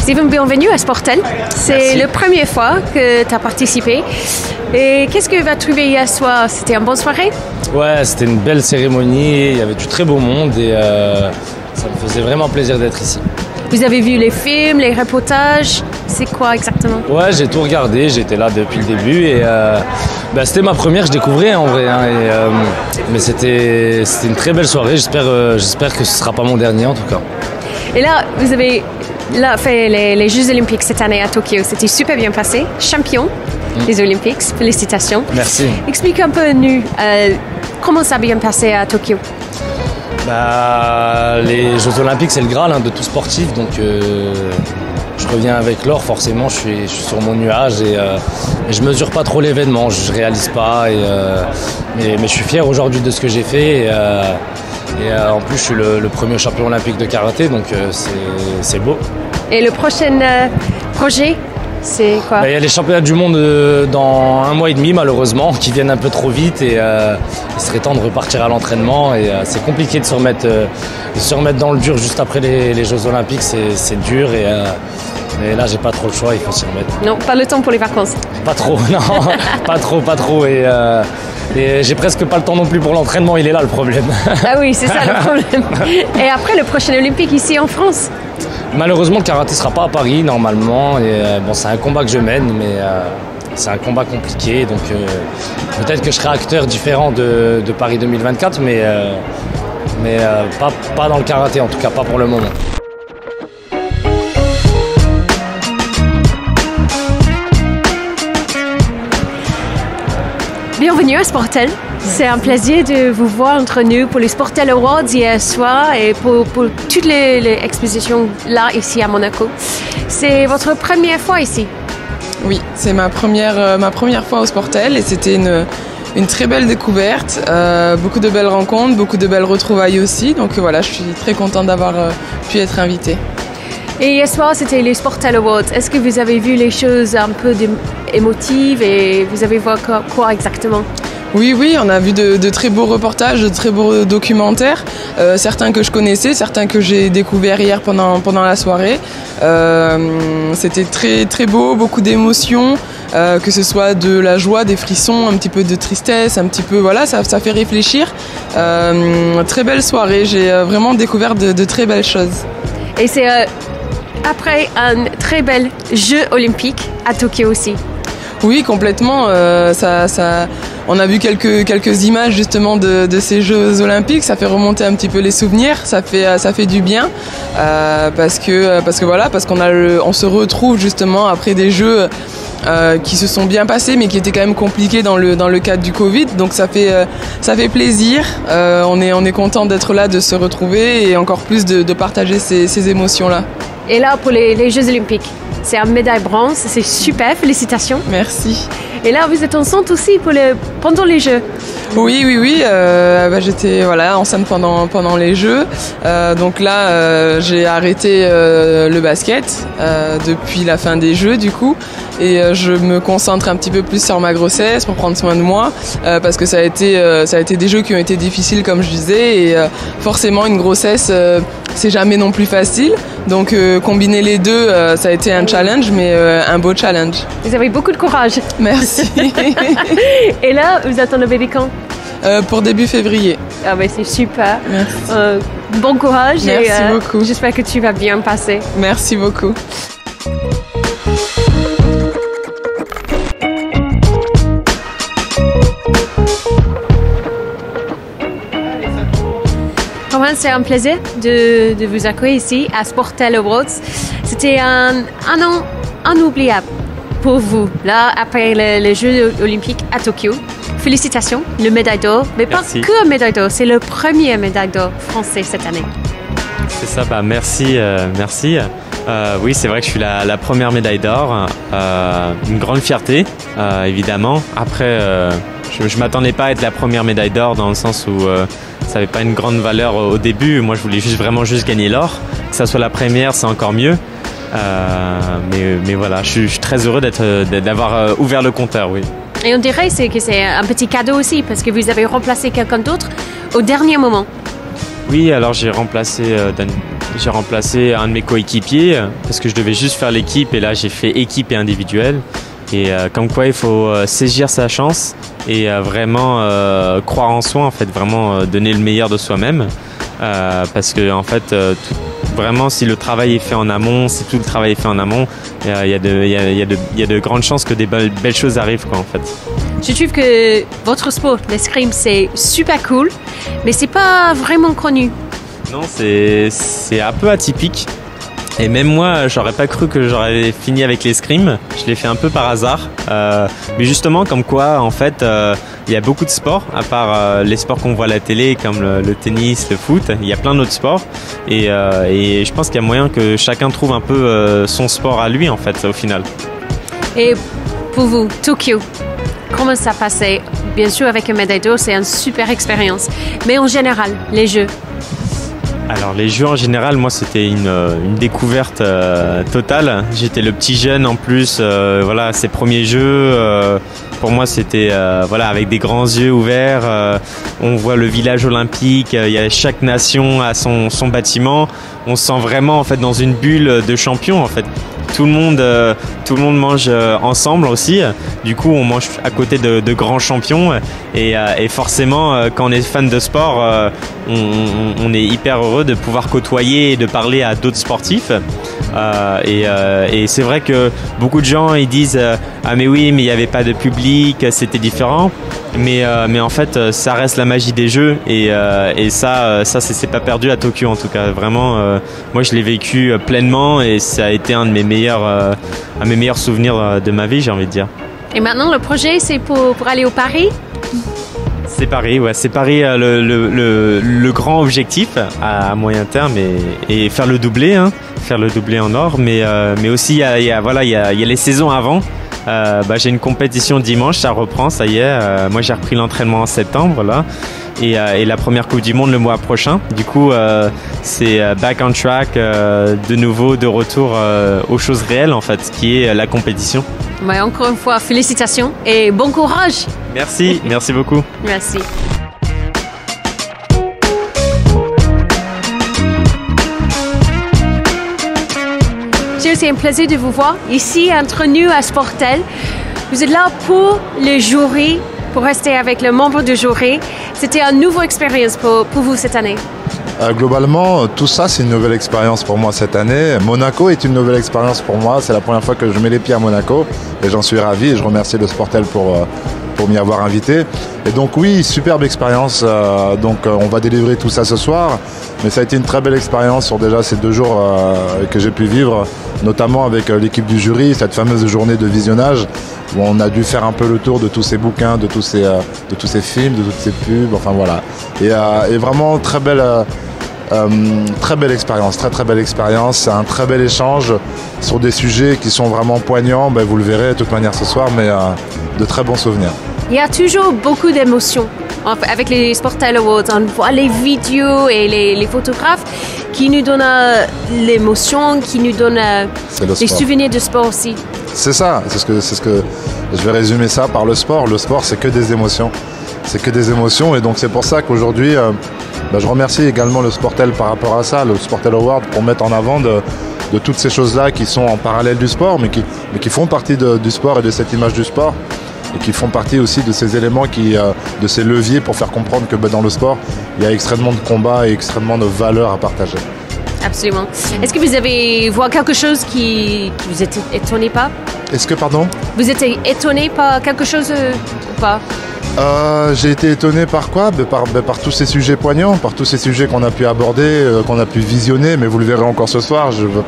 Steven, bienvenue à Sportel. C'est la première fois que tu as participé. Et qu'est-ce que tu as trouvé hier soir? C'était une bonne soirée? Ouais, c'était une belle cérémonie, il y avait du très beau monde et ça me faisait vraiment plaisir d'être ici. Vous avez vu les films, les reportages? C'est quoi exactement? Ouais, j'ai tout regardé, j'étais là depuis le début et c'était ma première, je découvrais en vrai. Mais c'était une très belle soirée, j'espère que ce ne sera pas mon dernier en tout cas. Et là, vous avez fait les Jeux Olympiques cette année à Tokyo. C'était super bien passé. Champion des Olympiques. Félicitations. Merci. Explique un peu nous comment ça a bien passé à Tokyo. Les Jeux Olympiques, c'est le Graal de tout sportif. Donc, je reviens avec l'or. Forcément, je suis sur mon nuage et je mesure pas trop l'événement. Je réalise pas. Mais je suis fier aujourd'hui de ce que j'ai fait. Et en plus, je suis le premier champion olympique de karaté, donc c'est beau. Et le prochain projet, c'est quoi? Il y a les championnats du monde dans 1 mois et demi, malheureusement, qui viennent un peu trop vite. Et il serait temps de repartir à l'entraînement. Et c'est compliqué de se remettre dans le dur juste après les Jeux Olympiques. C'est dur. Et là, j'ai pas trop le choix, il faut s'y remettre. Non, pas le temps pour les vacances. Pas trop, non, pas trop. Et j'ai presque pas le temps non plus pour l'entraînement, il est là le problème. Ah oui, c'est ça le problème. Et après, le prochain Olympique ici en France? Malheureusement, le karaté sera pas à Paris normalement. Et c'est un combat que je mène, mais c'est un combat compliqué. Donc peut-être que je serai acteur différent de Paris 2024, mais pas dans le karaté, en tout cas pas pour le moment. Bienvenue à Sportel. C'est un plaisir de vous voir entre nous pour les Sportel Awards hier soir et pour toutes les expositions là, ici à Monaco. C'est votre première fois ici? Oui, c'est ma première fois au Sportel et c'était une très belle découverte. Beaucoup de belles rencontres, beaucoup de belles retrouvailles aussi. Donc voilà, je suis très contente d'avoir pu être invitée. Et hier soir, c'était les Sportel Awards. Est-ce que vous avez vu les choses un peu émotives et vous avez vu quoi exactement? Oui, on a vu de très beaux reportages, de très beaux documentaires, certains que je connaissais, certains que j'ai découverts hier pendant la soirée. C'était très très beau, beaucoup d'émotions, que ce soit de la joie, des frissons, un petit peu de tristesse, un petit peu ça fait réfléchir. Très belle soirée, j'ai vraiment découvert de très belles choses. Et c'est après un très bel jeu olympique à Tokyo aussi. Oui, complètement. On a vu quelques images justement de ces Jeux Olympiques. Ça fait remonter un petit peu les souvenirs. Ça fait du bien parce qu'on se retrouve justement après des Jeux qui se sont bien passés, mais qui étaient quand même compliqués dans le cadre du Covid. Donc ça fait plaisir. On est content d'être là, de se retrouver et encore plus de partager ces émotions-là. Et là, pour les Jeux Olympiques, c'est une médaille bronze, c'est super, félicitations. Merci. Et là, vous êtes enceinte aussi pendant les Jeux? Oui. J'étais enceinte pendant les Jeux. Donc là, j'ai arrêté le basket depuis la fin des Jeux du coup. Et je me concentre un petit peu plus sur ma grossesse pour prendre soin de moi parce que ça a été des Jeux qui ont été difficiles comme je disais et forcément une grossesse c'est jamais non plus facile. Donc combiner les deux, ça a été un challenge, mais un beau challenge. Vous avez beaucoup de courage. Merci. Et là, vous attendez le bébé quand? Pour début février. Ah ben c'est super. Merci. Bon courage. Merci beaucoup. J'espère que tu vas bien passer. Merci beaucoup. C'est un plaisir de vous accueillir ici à Sportel Awards. C'était un an inoubliable pour vous, là, après les Jeux Olympiques à Tokyo. Félicitations, le médaille d'or, mais merci. Pas que médaille d'or, c'est le premier médaille d'or français cette année. C'est ça, merci. Oui, c'est vrai que je suis la première médaille d'or. Une grande fierté, évidemment. Après, je ne m'attendais pas à être la première médaille d'or dans le sens où ça n'avait pas une grande valeur au début. Moi, je voulais vraiment gagner l'or. Que ça soit la première, c'est encore mieux. Mais voilà, je suis très heureux d'avoir ouvert le compteur, oui. Et on dirait que c'est un petit cadeau aussi, parce que vous avez remplacé quelqu'un d'autre au dernier moment. Oui, alors j'ai remplacé J'ai remplacé un de mes coéquipiers parce que je devais juste faire l'équipe et là j'ai fait équipe et individuelle. Et comme quoi il faut saisir sa chance et vraiment croire en soi, en fait, vraiment donner le meilleur de soi-même. Parce que en fait, vraiment si le travail est fait en amont, si tout le travail est fait en amont, il y a de grandes chances que des belles choses arrivent, quoi, en fait. Je trouve que votre sport, l'escrime, c'est super cool, mais c'est pas vraiment connu. Non, c'est un peu atypique. Et même moi, j'aurais pas cru que j'aurais fini avec l'escrime. Je l'ai fait un peu par hasard. Mais justement, comme quoi, en fait, il y a beaucoup de sports, à part les sports qu'on voit à la télé, comme le tennis, le foot. Il y a plein d'autres sports. Et je pense qu'il y a moyen que chacun trouve un peu son sport à lui, en fait, au final. Et pour vous, Tokyo, comment ça passait? Bien sûr, avec un médaille d'or, c'est une super expérience. Mais en général, les jeux? Alors les jeux en général, moi c'était une découverte totale. J'étais le petit jeune en plus, voilà, ces premiers jeux, pour moi c'était voilà, avec des grands yeux ouverts. On voit le village olympique, il y a chaque nation à son bâtiment. On se sent vraiment en fait dans une bulle de champions en fait. Tout le monde mange ensemble aussi. Du coup, on mange à côté de grands champions. Et forcément, quand on est fan de sport, on est hyper heureux de pouvoir côtoyer et de parler à d'autres sportifs. Et c'est vrai que beaucoup de gens ils disent ah mais oui, mais il n'y avait pas de public, c'était différent. Mais en fait, ça reste la magie des jeux et ça c'est pas perdu à Tokyo en tout cas. Vraiment, moi je l'ai vécu pleinement et ça a été un de mes meilleurs souvenirs de ma vie, j'ai envie de dire. Et maintenant, le projet, c'est pour aller au Paris? C'est Paris, ouais, c'est Paris le grand objectif à moyen terme et faire le doublé, hein, faire le doublé en or. Mais aussi il y a les saisons avant. J'ai une compétition dimanche, ça reprend, ça y est. Moi j'ai repris l'entraînement en septembre là. Et la première Coupe du Monde le mois prochain. Du coup, c'est back on track, de nouveau, de retour aux choses réelles en fait, qui est la compétition. Ouais, encore une fois, félicitations et bon courage. Merci, merci beaucoup. Merci. C'est un plaisir de vous voir ici entre nous à Sportel. Vous êtes là pour le jury, pour rester avec le membre du jury. C'était une nouvelle expérience pour vous cette année. Globalement, tout ça, c'est une nouvelle expérience pour moi cette année. Monaco est une nouvelle expérience pour moi. C'est la première fois que je mets les pieds à Monaco et j'en suis ravi. Et je remercie le Sportel pour m'y avoir invité. Et donc oui, superbe expérience. Donc on va délivrer tout ça ce soir. Mais ça a été une très belle expérience sur déjà ces 2 jours que j'ai pu vivre, notamment avec l'équipe du jury, cette fameuse journée de visionnage où on a dû faire un peu le tour de tous ces bouquins, de tous ces films, de toutes ces pubs, enfin voilà. Et vraiment très belle expérience, très belle expérience. C'est un très bel échange sur des sujets qui sont vraiment poignants. Vous le verrez de toute manière ce soir, mais de très bons souvenirs. Il y a toujours beaucoup d'émotions avec les Sportel Awards. On voit les vidéos et les photographes qui nous donnent l'émotion, qui nous donnent les souvenirs du sport aussi. C'est ça, c'est ce que je vais résumer ça par le sport. Le sport, c'est que des émotions. C'est que des émotions et donc c'est pour ça qu'aujourd'hui, je remercie également le Sportel par rapport à ça, le Sportel Award, pour mettre en avant de toutes ces choses-là qui sont en parallèle du sport, mais qui font partie du sport et de cette image du sport. Et qui font partie aussi de ces éléments, de ces leviers pour faire comprendre que dans le sport, il y a extrêmement de combats et extrêmement de valeurs à partager. Absolument. Est-ce que vous avez vu quelque chose qui vous êtes étonné par? Est-ce que, pardon? Vous êtes étonné par quelque chose ou pas? J'ai été étonné par quoi? Par tous ces sujets poignants, par tous ces sujets qu'on a pu aborder, qu'on a pu visionner, mais vous le verrez encore ce soir, je veux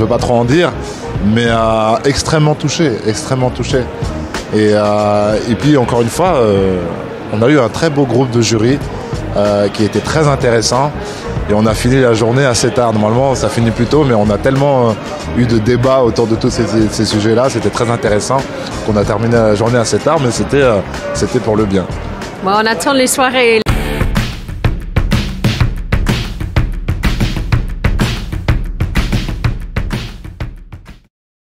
pas trop en dire, mais extrêmement touché. Et puis encore une fois, on a eu un très beau groupe de jury qui était très intéressant. Et on a fini la journée assez tard. Normalement, ça finit plus tôt, mais on a tellement eu de débats autour de tous ces sujets-là. C'était très intéressant qu'on a terminé la journée assez tard, mais c'était pour le bien. Bon, on attend les soirées.